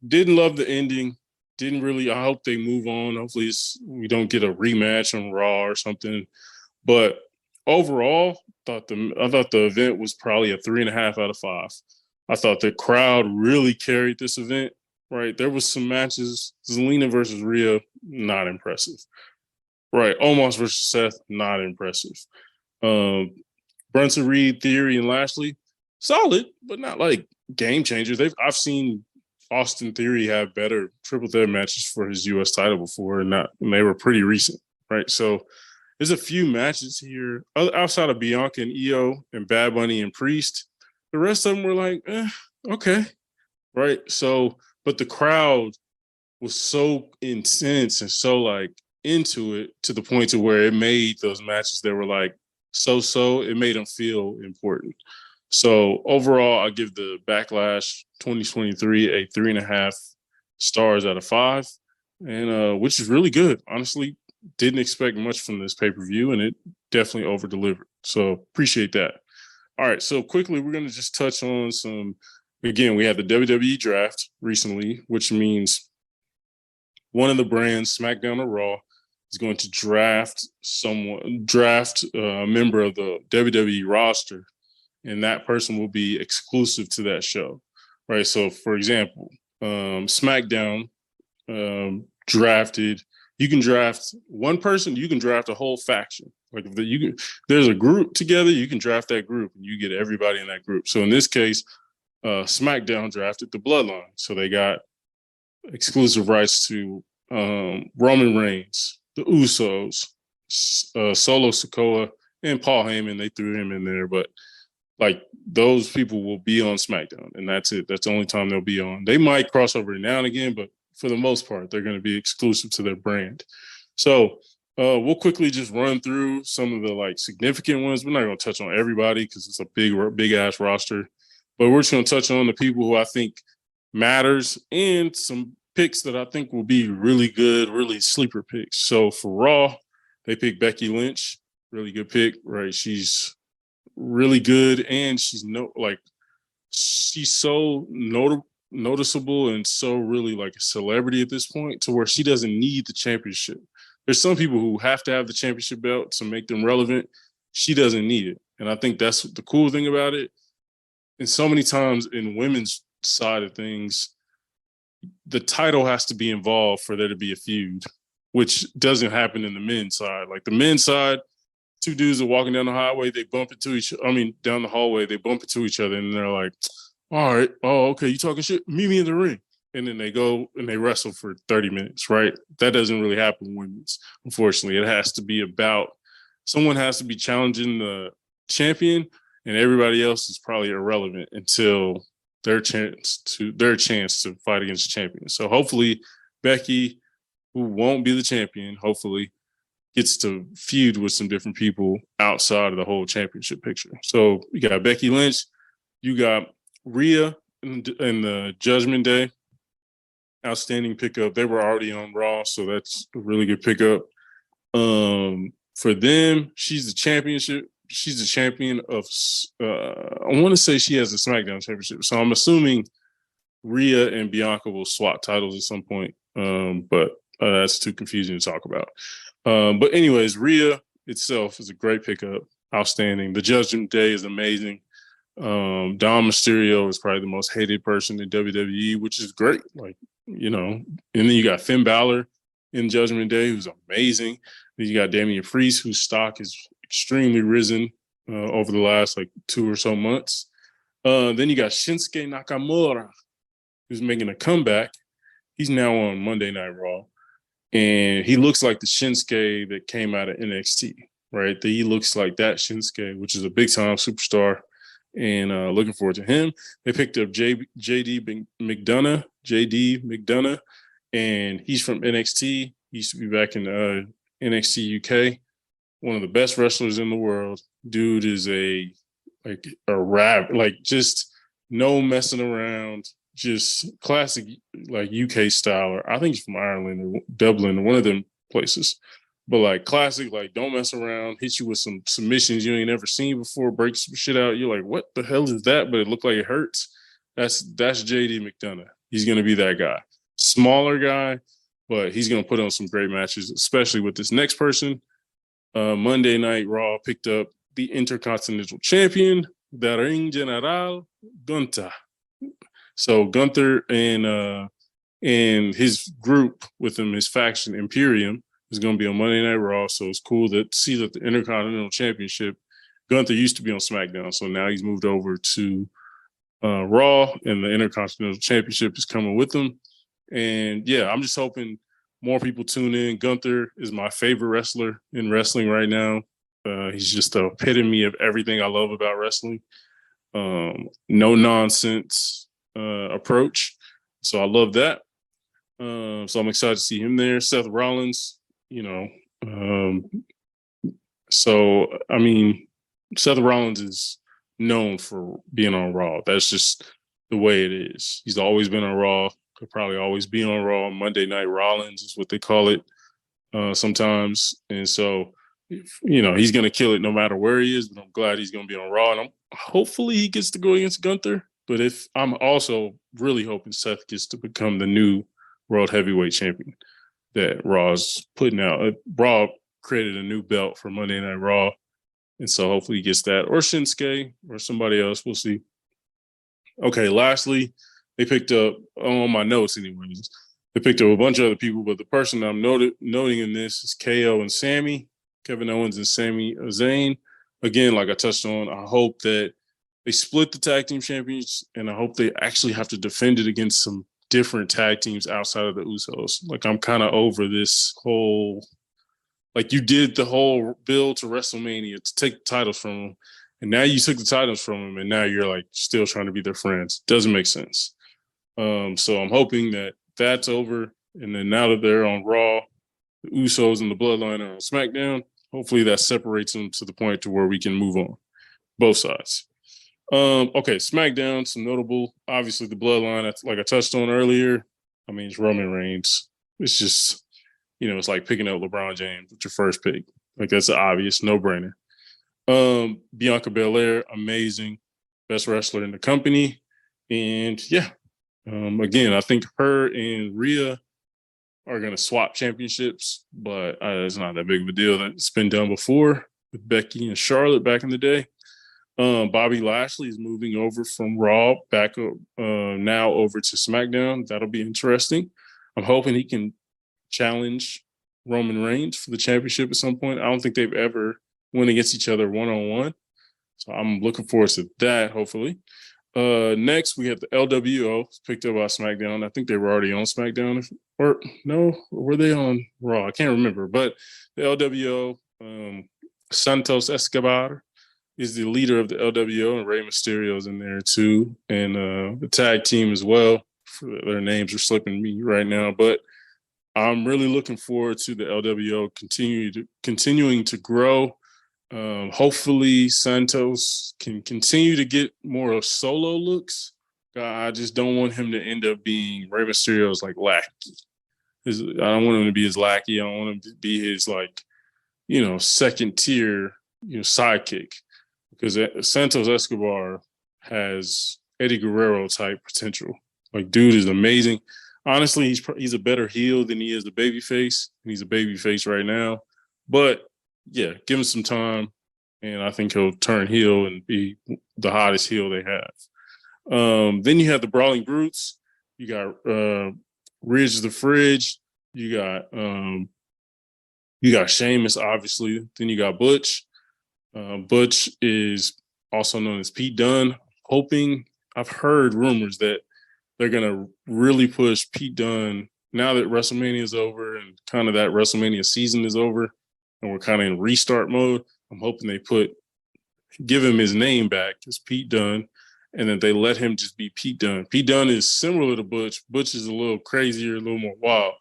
Speaker 1: didn't love the ending. Didn't really, I hope they move on. Hopefully we don't get a rematch on Raw or something. But overall, I thought the event was probably a 3.5 out of 5. I thought the crowd really carried this event. Right, there was some matches. Zelina versus Rhea, not impressive. Right, Omos versus Seth, not impressive. Brunson Reed, Theory, and Lashley, solid, but not like game changers. I've seen Austin Theory have better triple threat matches for his U.S. title before, and they were pretty recent. Right, so there's a few matches here outside of Bianca and Io and Bad Bunny and Priest. The rest of them were like, okay, right, so. But the crowd was so intense and so like into it to the point to where it made those matches that were like so, it made them feel important. So overall, I give the Backlash 2023 a 3.5 stars out of 5, and which is really good. Honestly, didn't expect much from this pay-per-view, and it definitely over-delivered. So appreciate that. All right, so quickly, we're going to just touch on some. Again, we had the WWE Draft recently, which means one of the brands, SmackDown or Raw, is going to draft a member of the WWE roster, and that person will be exclusive to that show, right? So, for example, SmackDown drafted. You can draft one person. You can draft a whole faction. Like if there's a group together, you can draft that group, and you get everybody in that group. So in this case, SmackDown drafted the Bloodline, so they got exclusive rights to Roman Reigns, the Usos, Solo Sikoa, and Paul Heyman. They threw him in there, but like those people will be on SmackDown, and that's it. That's the only time they'll be on. They might cross over now and again, but for the most part, they're going to be exclusive to their brand. So we'll quickly just run through some of the like significant ones. We're not going to touch on everybody because it's a big ass roster, but we're just going to touch on the people who I think matters and some picks that I think will be really good, really sleeper picks. So for Raw, they picked Becky Lynch, really good pick, right? She's really good, and she's so noticeable and so really like a celebrity at this point to where she doesn't need the championship. There's some people who have to have the championship belt to make them relevant. She doesn't need it. And I think that's the cool thing about it. And so many times in women's side of things, the title has to be involved for there to be a feud, which doesn't happen in the men's side. Like the men's side, two dudes are walking down the hallway, they bump into down the hallway, they bump into each other, and they're like, all right, oh, okay, you talking shit? Meet me in the ring. And then they go and they wrestle for 30 minutes, right? That doesn't really happen in women's, unfortunately. It has to be about, someone has to be challenging the champion, and everybody else is probably irrelevant until their chance to fight against the champion. So hopefully Becky, who won't be the champion, hopefully gets to feud with some different people outside of the whole championship picture. So you got Becky Lynch, you got Rhea in the Judgment Day. Outstanding pickup. They were already on Raw, so that's a really good pickup. For them, she's the championship. She's the champion of, I want to say she has the SmackDown championship. So I'm assuming Rhea and Bianca will swap titles at some point. But that's too confusing to talk about. But anyways, Rhea itself is a great pickup. Outstanding. The Judgment Day is amazing. Dom Mysterio is probably the most hated person in WWE, which is great. Like, you know, and then you got Finn Balor in Judgment Day, who's amazing. Then you got Damian Priest, whose stock is extremely risen over the last like 2 or so months. Then you got Shinsuke Nakamura, who's making a comeback. He's now on Monday Night Raw, and he looks like the Shinsuke that came out of NXT, right? He looks like that Shinsuke, which is a big time superstar. And looking forward to him. They picked up JD McDonough, and he's from NXT. He used to be back in NXT UK. One of the best wrestlers in the world. Dude is a rap, like just no messing around, just classic like UK style. I think he's from Ireland or Dublin or one of them places. But like classic, like don't mess around, hit you with some submissions you ain't never seen before, break some shit out. You're like, what the hell is that? But it looked like it hurts. That's JD McDonough. He's gonna be that guy. Smaller guy, but he's gonna put on some great matches, especially with this next person. Monday Night Raw picked up the Intercontinental Champion, the Ring General, Gunther. So Gunther and his group with him, his faction Imperium, is going to be on Monday Night Raw. So it's cool to see that the Intercontinental Championship, Gunther used to be on SmackDown, so now he's moved over to Raw, and the Intercontinental Championship is coming with him. And yeah, I'm just hoping more people tune in. Gunther is my favorite wrestler in wrestling right now. He's just the epitome of everything I love about wrestling. No nonsense approach. So I love that. So I'm excited to see him there. Seth Rollins, you know. So, I mean, Seth Rollins is known for being on Raw. That's just the way it is. He's always been on Raw. Could probably always be on Raw. Monday Night Rollins is what they call it sometimes. And so, you know, he's going to kill it no matter where he is, but I'm glad he's going to be on Raw. And hopefully he gets to go against Gunther. But I'm also really hoping Seth gets to become the new World Heavyweight Champion. that Raw's putting out. Raw created a new belt for Monday Night Raw, and so hopefully he gets that, or Shinsuke, or somebody else. We'll see. Okay, lastly, they picked up, on my notes anyways, they picked up a bunch of other people, but the person I'm noting in this is KO and Sammy, Kevin Owens and Sami Zayn. Again, like I touched on, I hope that they split the tag team champions, and I hope they actually have to defend it against some different tag teams outside of the Usos. Like, I'm kind of over this whole, like, you did the whole build to WrestleMania to take the titles from them, and now you took the titles from them, and now you're like still trying to be their friends. Doesn't make sense. So I'm hoping that that's over, and then now that they're on Raw, the Usos and the Bloodline are on SmackDown. Hopefully that separates them to the point to where we can move on, both sides. Okay, SmackDown, some notable, obviously the Bloodline, like I touched on earlier. I mean, it's Roman Reigns. It's just, it's like picking up LeBron James with your first pick. Like, that's an obvious no-brainer. Bianca Belair, amazing, best wrestler in the company. And yeah, again, I think her and Rhea are going to swap championships, but it's not that big of a deal. That's been done before with Becky and Charlotte back in the day. Bobby Lashley is moving over from Raw back now over to SmackDown. That'll be interesting. I'm hoping he can challenge Roman Reigns for the championship at some point. I don't think they've ever went against each other one-on-one. So I'm looking forward to that, hopefully. Next, we have the LWO picked up by SmackDown. I think they were already on SmackDown. Or were they on Raw? I can't remember. But the LWO, Santos Escobar is the leader of the LWO, and Rey Mysterio's in there too. And the tag team as well. Their names are slipping me right now. But I'm really looking forward to the LWO continuing to grow. Hopefully Santos can continue to get more of solo looks. I just don't want him to end up being Rey Mysterio's like lackey. I don't want him to be his lackey. I don't want him to be his second tier sidekick, because Santos Escobar has Eddie Guerrero type potential. Like, dude is amazing. Honestly, he's a better heel than he is a babyface. He's a babyface right now, but yeah, give him some time, and I think he'll turn heel and be the hottest heel they have. Then you have the Brawling Brutes. You got Ridge the Fridge. You got Sheamus, obviously. Then you got Butch. Butch is also known as Pete Dunne. I've heard rumors that they're going to really push Pete Dunne now that WrestleMania is over and kind of that WrestleMania season is over, and we're kind of in restart mode. I'm hoping they give him his name back as Pete Dunne, and then they let him just be Pete Dunne. Pete Dunne is similar to Butch. Butch is a little crazier, a little more wild.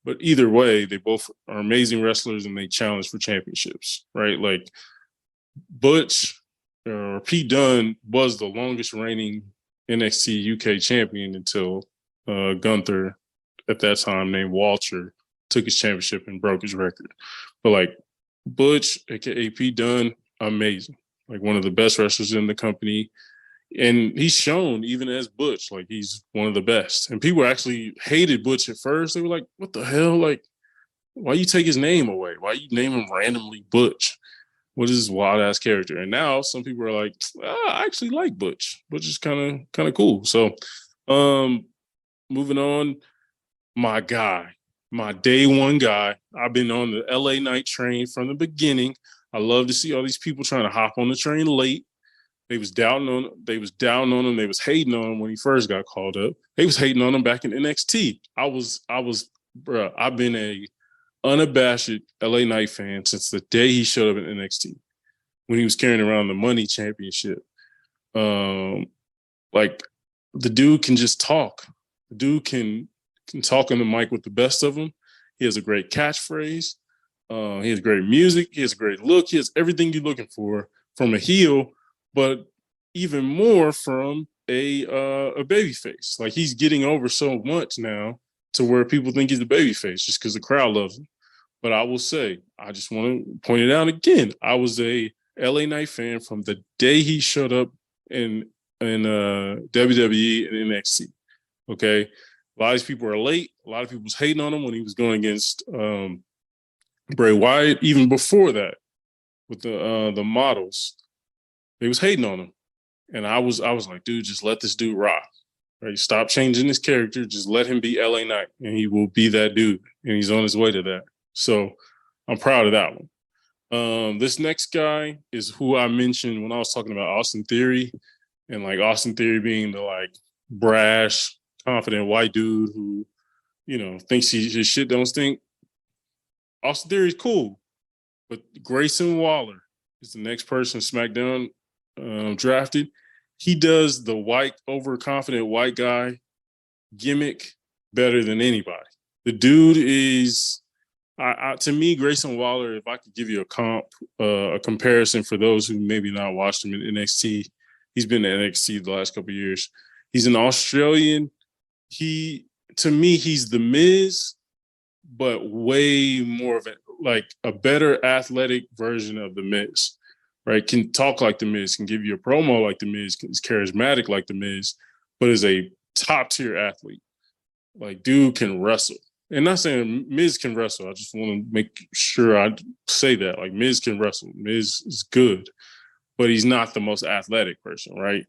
Speaker 1: But either way, they both are amazing wrestlers, and they challenge for championships, right? Like, Butch or Pete Dunne was the longest reigning NXT UK champion until Gunther, at that time named Walter, took his championship and broke his record. But like, Butch, aka Pete Dunne, amazing. Like, one of the best wrestlers in the company. And he's shown, even as Butch, like, he's one of the best. And people actually hated Butch at first. They were like, what the hell? Like, why you take his name away? Why you name him randomly Butch? What is this wild ass character? And now some people are like, I actually like Butch. Butch is kind of cool. So moving on, my guy, my day one guy. I've been on the LA Knight train from the beginning. I love to see all these people trying to hop on the train late. They was down on him. They was hating on him when he first got called up. They was hating on him back in NXT. I've been a unabashed LA Knight fan since the day he showed up in NXT, when he was carrying around the Money Championship. Like, the dude can just talk. The dude can talk on the mic with the best of them. He has a great catchphrase. He has great music. He has a great look. He has everything you're looking for from a heel, but even more from a babyface. Like, he's getting over so much now to where people think he's a babyface just because the crowd loves him. But I will say, I just want to point it out again. I was a LA Knight fan from the day he showed up in WWE and NXT. Okay, A lot of these people are late. A lot of people was hating on him when he was going against Bray Wyatt. Even before that, with the models, they was hating on him, and I was like, dude, just let this dude rock. Right? Stop changing his character. Just let him be LA Knight, and he will be that dude. And he's on his way to that. So I'm proud of that one. This next guy is who I mentioned when I was talking about Austin Theory, and like Austin Theory being the like brash, confident white dude who, thinks his shit don't stink. Austin Theory is cool, but Grayson Waller is the next person SmackDown drafted. He does the white, overconfident white guy gimmick better than anybody. The dude is, to me, Grayson Waller, if I could give you a comparison for those who maybe not watched him in NXT, he's been in NXT the last couple of years. He's an Australian. To me, he's the Miz, but way more of a better athletic version of the Miz. Right, can talk like the Miz, can give you a promo like the Miz, is charismatic like the Miz, but is a top tier athlete. Like, dude can wrestle. And not saying Miz can wrestle. I just want to make sure I say that. Like, Miz can wrestle. Miz is good, but he's not the most athletic person, right?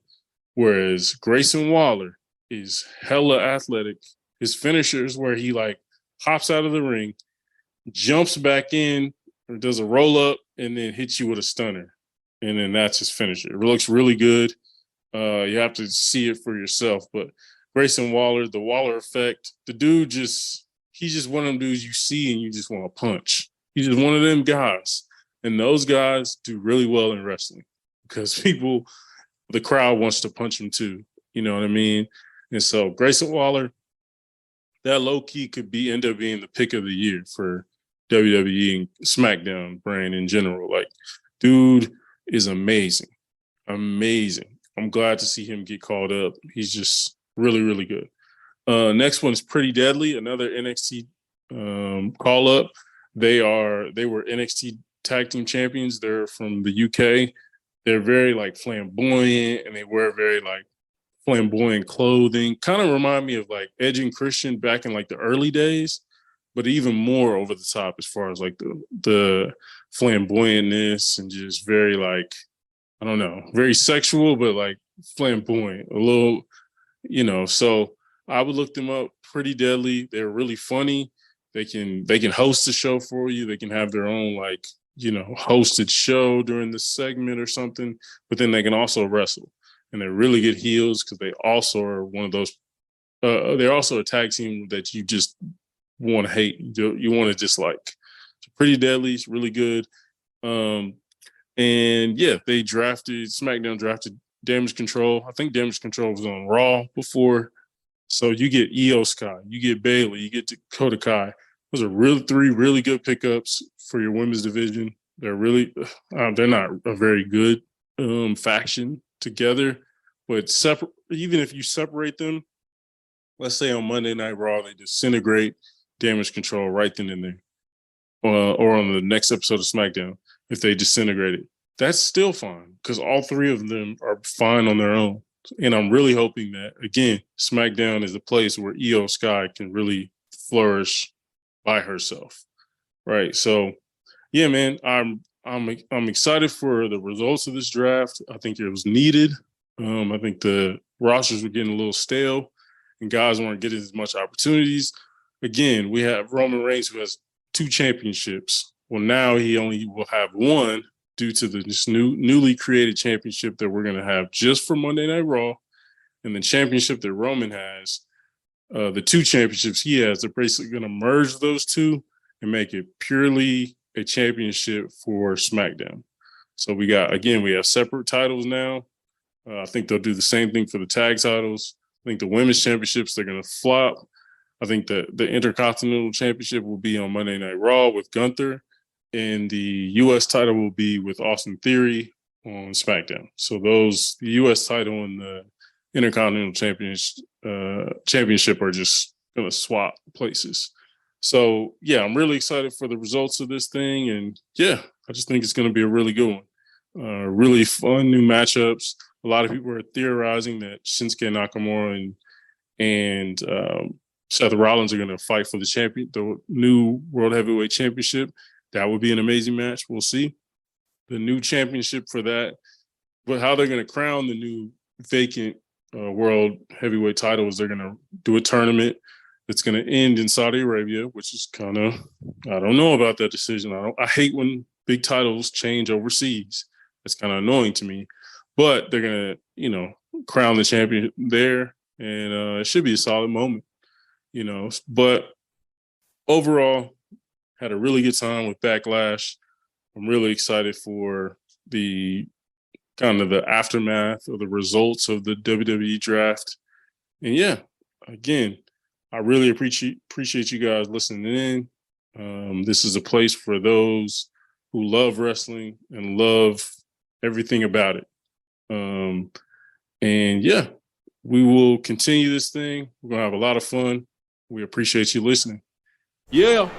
Speaker 1: Whereas Grayson Waller is hella athletic. His finisher is where he like hops out of the ring, jumps back in, or does a roll up, and then hits you with a stunner. And then that's his finisher. It looks really good. You have to see it for yourself. But Grayson Waller, the Waller effect, the dude he's just one of them dudes you see and you just want to punch. He's just one of them guys. And those guys do really well in wrestling because the crowd wants to punch him too. You know what I mean? And so Grayson Waller, that low-key could end up being the pick of the year for WWE and SmackDown brand in general. Like, dude is amazing. I'm glad to see him get called up. He's just really, really good. Next one is Pretty Deadly, another NXT call up. They were NXT Tag Team Champions. They're from the UK. They're very like flamboyant, and they wear very like flamboyant clothing. Kind of remind me of like Edge and Christian back in like the early days, but even more over the top as far as like the flamboyantness and just very like, I don't know, very sexual, but like flamboyant, a little, so I would look them up. Pretty Deadly. They're really funny. They can host a show for you. They can have their own like, hosted show during the segment or something, but then they can also wrestle. And they're really good heels because they also are one of those, they're also a tag team that you just want to hate. You want to dislike. Pretty Deadly is really good. And yeah, SmackDown drafted Damage Control. I think Damage Control was on Raw before. So you get Io Sky, you get Bayley, you get Dakota Kai. Those are three really good pickups for your women's division. They're really, they're not a very good faction together, but even if you separate them, let's say on Monday Night Raw, they disintegrate Damage Control right then and there. Or on the next episode of SmackDown, if they disintegrate it, that's still fine because all three of them are fine on their own. And I'm really hoping that, again, SmackDown is the place where Io Sky can really flourish by herself, right? So, yeah, man, I'm excited for the results of this draft. I think it was needed. I think the rosters were getting a little stale, and guys weren't getting as much opportunities. Again, we have Roman Reigns, who has 2 championships. Well, now he only will have 1 due to this newly created championship that we're going to have just for Monday Night Raw, and the championship that Roman has. The 2 championships he has, they're basically going to merge those 2 and make it purely a championship for SmackDown. So we have separate titles now. I think they'll do the same thing for the tag titles. I think the women's championships, they're going to flop. I think the Intercontinental Championship will be on Monday Night Raw with Gunther, and the U.S. title will be with Austin Theory on SmackDown. So the U.S. title and the Intercontinental Championship are just going to swap places. So, yeah, I'm really excited for the results of this thing. And, yeah, I just think it's going to be a really good one. Really fun new matchups. A lot of people are theorizing that Shinsuke Nakamura and Seth Rollins are going to fight for the new World Heavyweight Championship. That would be an amazing match. We'll see the new championship for that, but how they're going to crown the new vacant World Heavyweight title is they're going to do a tournament that's going to end in Saudi Arabia, which is kind of, I don't know about that decision. I hate when big titles change overseas. It's kind of annoying to me, but they're going to, crown the champion there, and it should be a solid moment, but overall, had a really good time with Backlash. I'm really excited for the kind of the aftermath of the results of the WWE Draft. And yeah, again, I really appreciate you guys listening in. This is a place for those who love wrestling and love everything about it. And yeah, we will continue this thing. We're going to have a lot of fun. We appreciate you listening. Yeah.